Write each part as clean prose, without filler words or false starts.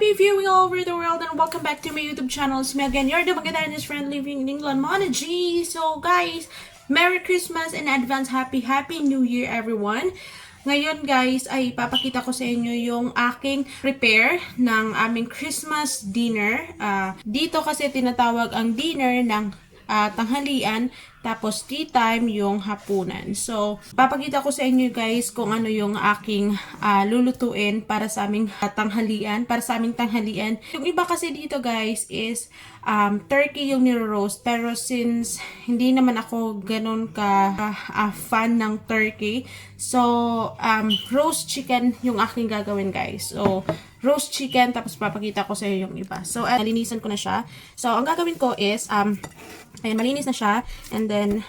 Happy viewing all over the world and welcome back to my YouTube channel. It's me again, your Magadanis friend living in England, Mona G. So guys, Merry Christmas and advance Happy New Year everyone. Ngayon guys ay papakita ko sa inyo yung aking prepare ng aming Christmas dinner. Dito kasi tinatawag ang dinner ng tanghalian, tapos tea time yung hapunan. So, papakita ko sa inyo guys kung ano yung aking lulutuin para sa aming tanghalian, Yung iba kasi dito guys is turkey yung niro-roast, pero since hindi naman ako ganun ka fan ng turkey, so roast chicken yung aking gagawin guys. So, roast chicken, tapos papakita ko sa iyo yung iba. So, nalinisan ko na siya. So, ang gagawin ko is, ayan, malinis na siya. And then,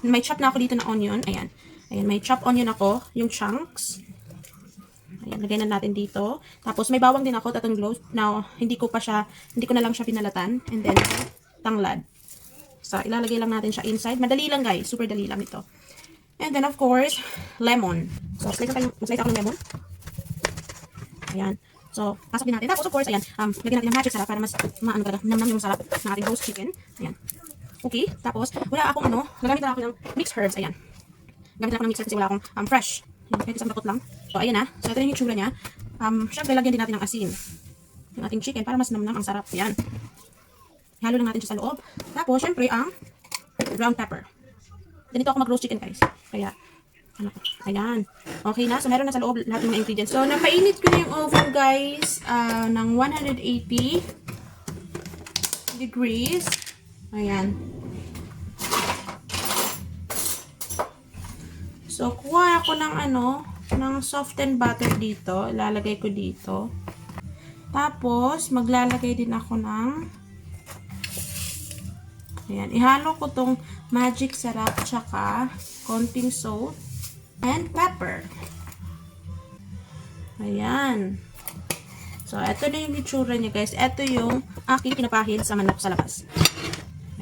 may chop na ako dito na onion. Ayan. Ayan, may chop onion ako. Yung chunks. Ayan, lagay na natin dito. Tapos, may bawang din ako, tatanglos. Now, hindi ko na lang siya pinalatan. And then, tanglad. So, ilalagay lang natin siya inside. Madali lang guys. Super dali lang ito. And then, of course, lemon. So, slice ako ng lemon. Ayan. So, pasok din natin. Tapos, of course, ayan, lagyan natin ng magic sarap para mas namnam yung sarap ng ating roast chicken. Ayan. Okay. Tapos, wala akong gagamit lang ako ng mixed herbs. Ayan. Gamit lang ako ng mixed herbs kasi wala akong fresh. Ayan, kahit isang dakot lang. So, ayan na. So, ito na yung itsura niya. Syempre, lagyan din natin ng asin. Yung ating chicken para mas namnam ang sarap. Ayan. Halo lang natin siya sa loob. Tapos, syempre, ang ground pepper. Ganito ako mag-roast chicken, guys. Kaya, ayan. Okay na. So, meron na sa loob lahat ng mga ingredients. So, napainit ko na yung oven, guys, ng 180 degrees. Ayan. So, kuha ako ng softened butter dito. Ilalagay ko dito. Tapos, maglalagay din ako ng ayan. Ihalo ko tong magic sarap tsaka konting salt and pepper. Ayan. So, ito na yung itsura niya, guys. Ito yung aking pinapahid sa manok sa labas.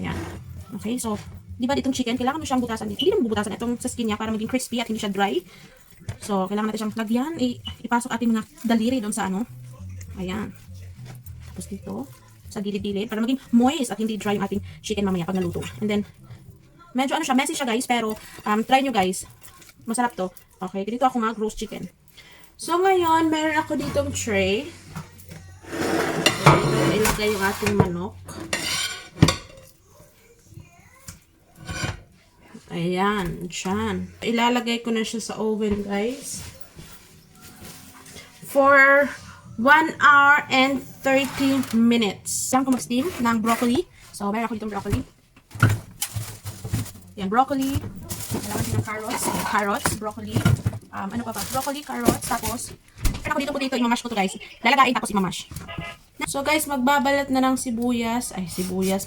Ayan. Okay, so, di ba ditong chicken, kailangan mo siyang butasan dito. Hindi naman bubutasan itong sa skin niya para maging crispy at hindi siya dry. So, kailangan natin siyang lagyan. Ipasok ating mga daliri doon sa Ayan. Tapos dito, sa gilid-gilid, para maging moist at hindi dry yung ating chicken mamaya pag naluto. And then, medyo messy siya guys, pero try nyo guys. Masarap to. Okay, dito ako mag-roast chicken. So, ngayon, meron ako ditong tray. Dito, ilagay yung ating manok. Ayan, dyan. Ilalagay ko na siya sa oven, guys. For 1 hour and 30 minutes. Saan ko mag-steam ng broccoli. So, meron ako ditong broccoli. Yan, broccoli. Kailangan din ng carrots. Carrots, broccoli. Ano pa ba? Broccoli, carrots. Tapos, meron ako ditong potato. Imamash ko to guys. Lalagain tapos imamash. So, guys, magbabalat na ng sibuyas.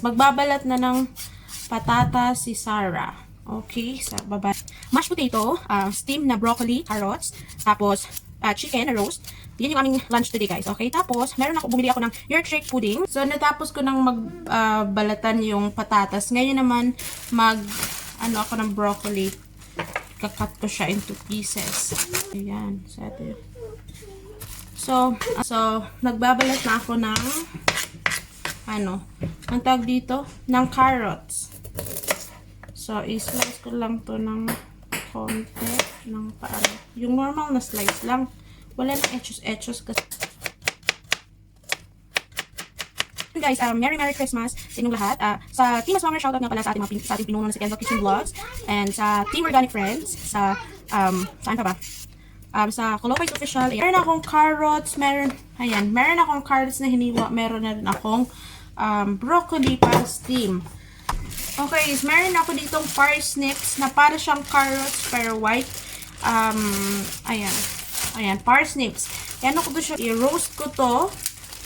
Magbabalat na ng patatas si Sarah. Okay, sa baba. Mashed potato, steam na broccoli, carrots, tapos chicken na roast. Yan yung aming lunch today guys. Okay, tapos bumili ako ng Yorkshire pudding. So natapos ko nang magbalatan yung patatas. Ngayon naman ako ng broccoli. Kakat ko siya into pieces. Ayan, so ito yun. So nagbabalat na ako ng ang tawag dito ng carrots. So, i-slice ko lang to ng konti, ng paano. Yung normal na slice lang. Wala nang etchos kasi. Guys, Merry Christmas sa inyong lahat. Sa Team Aswanger, shoutout nga pala sa ating pinuno na si Kenzo Kitchen Vlogs. And sa Team Organic Friends, saan pa ba? Sa Colopais Official. Meron akong carrots, meron akong carrots na hiniwa, meron na rin akong broccoli para steam. Okay, meron ako ditong parsnips na para siyang carrots pero white. Ayan, parsnips. Yan ako siya, i-roast ko to.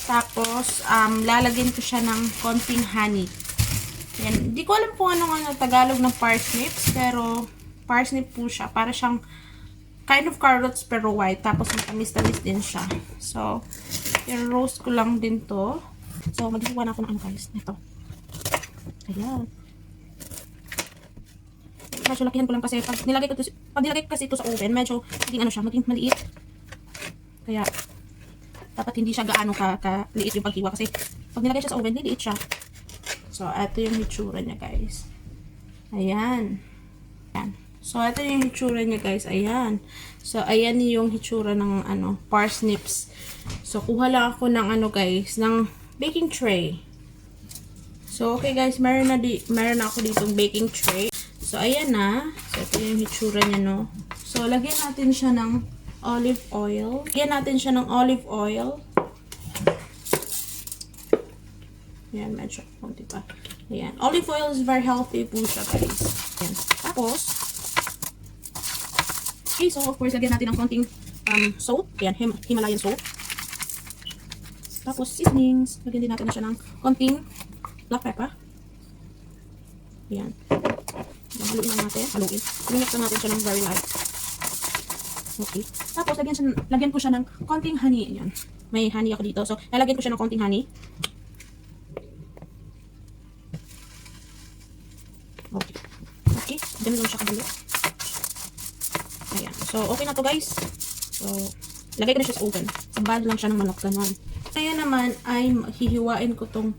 Tapos, lalagyan ko siya ng konting honey. Yan, hindi ko alam kung anong Tagalog ng parsnips, pero parsnip po siya. Para siyang kind of carrots pero white. Tapos, matamis-tamis din siya. So, i-roast ko lang din to. So, maghiwa na ako ng guys. Ito. Ayan. Medyo lakihan ko lang kasi pag nilagay ko kasi ito sa oven, medyo maging maging maliit. Kaya dapat hindi siya gaano ka-liit yung paghiwa kasi pag nilagay siya sa oven, liliit siya. So, ito yung hitsura niya, guys. Ayan. Ayan. So, ito yung hitsura niya, guys. Ayan. So, ayan yung hitsura ng, parsnips. So, kuha lang ako ng, guys, ng baking tray. So, okay, guys. Meron na ako ditong baking tray. So, ayan na. So, ito yung hitsura niya, no. So, lagyan natin siya ng olive oil. Lagyan natin siya ng olive oil. Ayan, medyo konti pa. Ayan. Olive oil is very healthy po siya, guys. Ayan. Tapos, okay, so of course, lagyan natin ng konting salt. Ayan, Himalayan salt. Tapos, seasonings. Lagyan din natin na siya ng konting black pepper. Ayan. Haluin lang natin. Haluin. Lumix lang natin siya ng very light. Okay. Tapos, lagyan ko siya ng konting honey. Ayan. May honey ako dito. So, lalagyan ko siya ng konting honey. Okay. Okay. Ganun lang siya kabalo. Ayan. So, okay na to, guys. So, lagay ko na siya sa oven. Sabad lang siya ng manok. Ganun. Kaya naman, ay hihiwain ko tong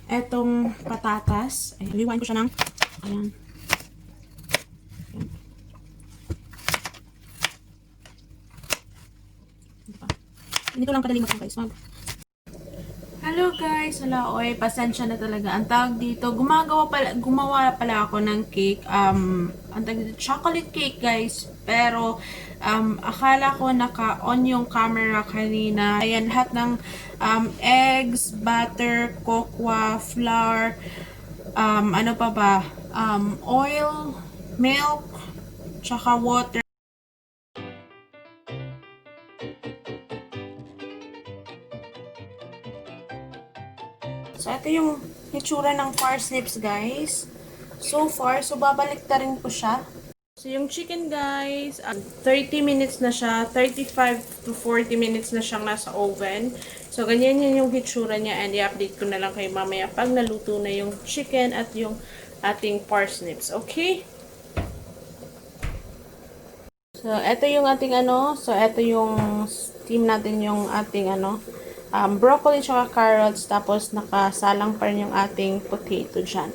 etong patatas. Ayan. Hihiwain ko siya ng ayan. Hindi ko lang kadali matang, guys. Hello guys, hello, oy, pasensya na talaga. Ang tawag dito, gumawa pala ako ng cake. Ang tawag dito, chocolate cake, guys. Pero, akala ko naka-on yung camera kanina. Ayan, lahat ng eggs, butter, cocoa, flour, ano pa ba? Oil, milk, tsaka water. So, ito yung hitsura ng parsnips, guys. So far, so babalik ta rin ko siya. So, yung chicken, guys, 30 minutes na siya. 35 to 40 minutes na siyang nasa oven. So, ganyan yan yung hitsura niya. And i-update ko na lang kayo mamaya pag naluto na yung chicken at yung ating parsnips. Okay? So, ito yung ating So, ito yung steam natin yung ating broccoli tsaka carrots, tapos nakasalang pa rin yung ating potato dyan.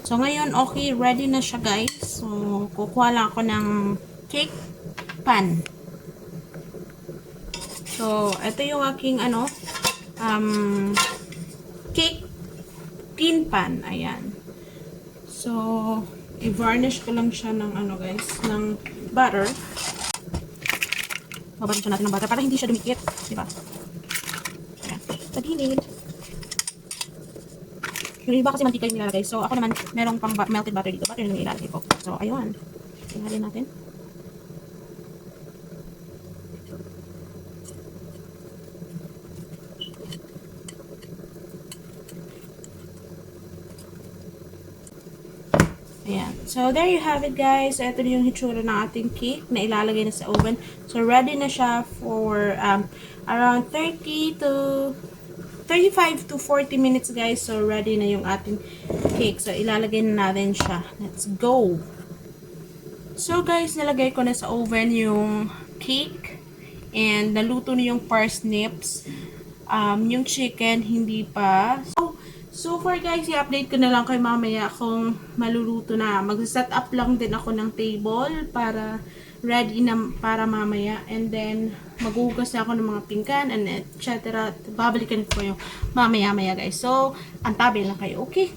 So, ngayon, okay, ready na siya, guys. So, kukuha lang ako ng cake pan. So, ito yung aking, cake tin pan. Ayan. So, i-varnish ko lang siya ng, guys, ng butter. Babarin siya natin ng butter para hindi siya dumikit. Diba? Sa gilid. Yung iba kasi mantika yung nilalagay. So, ako naman, merong pang melted butter dito. Butter yung nilalagay ko. So, ayun. Tingnan natin. Ayan. So, there you have it, guys. Ito yung hitsura ng ating cake na ilalagay na sa oven. So, ready na siya for around 35 to 40 minutes, guys. So, ready na yung ating cake. So, ilalagay na natin siya. Let's go! So, guys, nalagay ko na sa oven yung cake. And, naluto na yung parsnips. Yung chicken, hindi pa. So far, guys, i-update ko na lang kay mamaya kung maluluto na. Mag-set up lang din ako ng table para ready na para mamaya. And then, maghugas na ako ng mga pinggan and etc. Babalikan ko yung mamaya-maya, guys. So, antabi lang kayo, okay?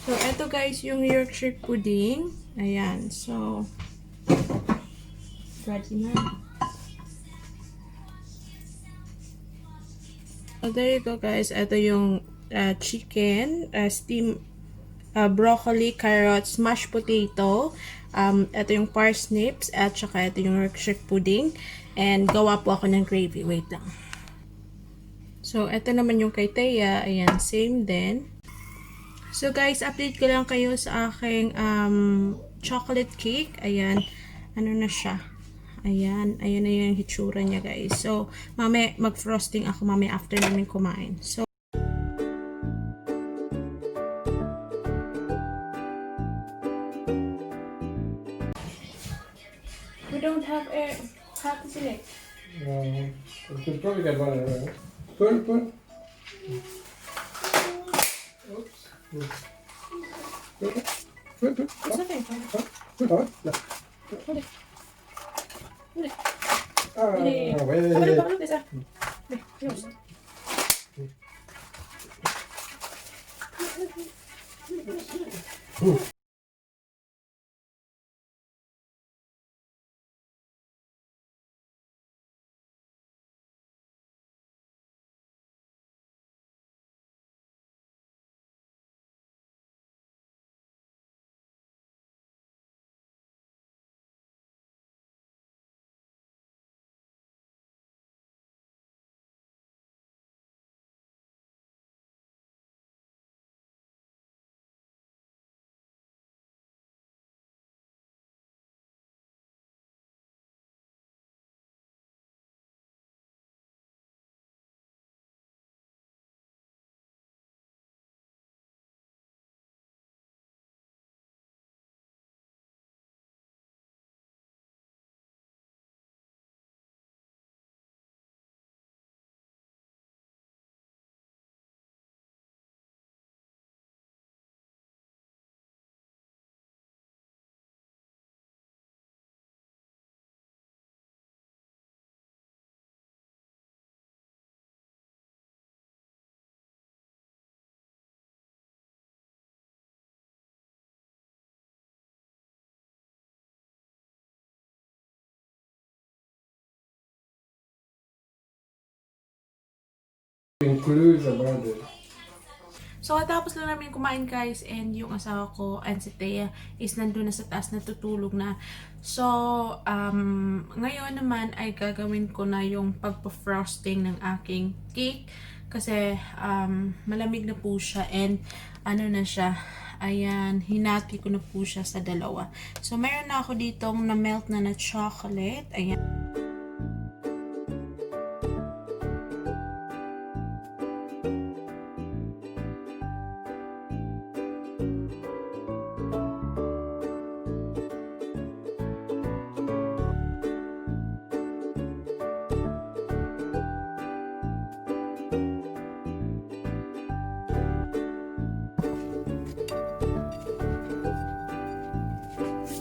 So, eto guys, yung Yorkshire pudding. Ayan. So, ready na. So, there you go guys. Eto yung chicken, steam broccoli, carrots, mashed potato. Ito yung parsnips at saka ito yung Yorkshire pudding. And gawa po ako ng gravy. Wait lang. So, ito naman yung kay Thea. Ayan, same din. So, guys, update ko lang kayo sa aking chocolate cake. Ayan, ano na siya. Ayan, ayan na yung hitsura niya, guys. So, mamaya mag-frosting ako mamaya after namin kumain. So, we don't have air. How to select? You could probably get one of them. Put. Oops. Put. It's okay. Put on. No. Hold it. Hold it. Wait. Look, this up. Yours. Includes a budget. So, tapos lang namin kumain, guys, and yung asawa ko and si Thea is nandun na sa taas, natutulog na. So, ngayon naman ay gagawin ko na yung pagpa-frosting ng aking cake kasi malamig na po siya and ano na siya, ayan, hinati ko na po siya sa dalawa. So, mayroon na ako ditong na-melt na chocolate, ayan.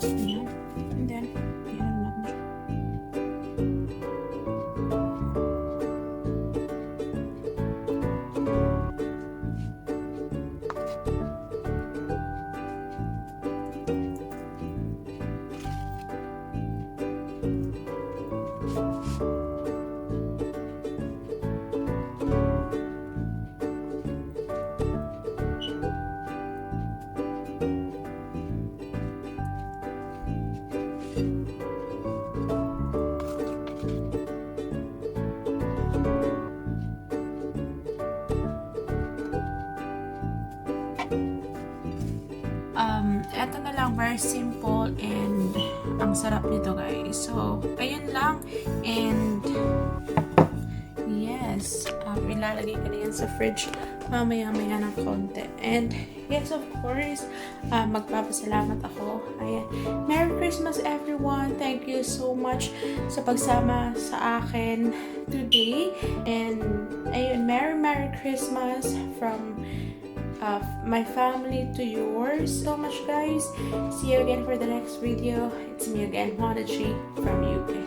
Ayan. And then, ayan natin siya. Eto na lang, very simple and ang sarap nito, guys. So, ayun lang. And yes, ilalagay ko na yan sa fridge mamaya-maya ng konti. And yes, of course, magpapasalamat ako. Ayan. Merry Christmas, everyone. Thank you so much sa pagsama sa akin today. And ayun, Merry Christmas from my family to yours so much, guys. See you again for the next video. It's me again, Monachi from UK.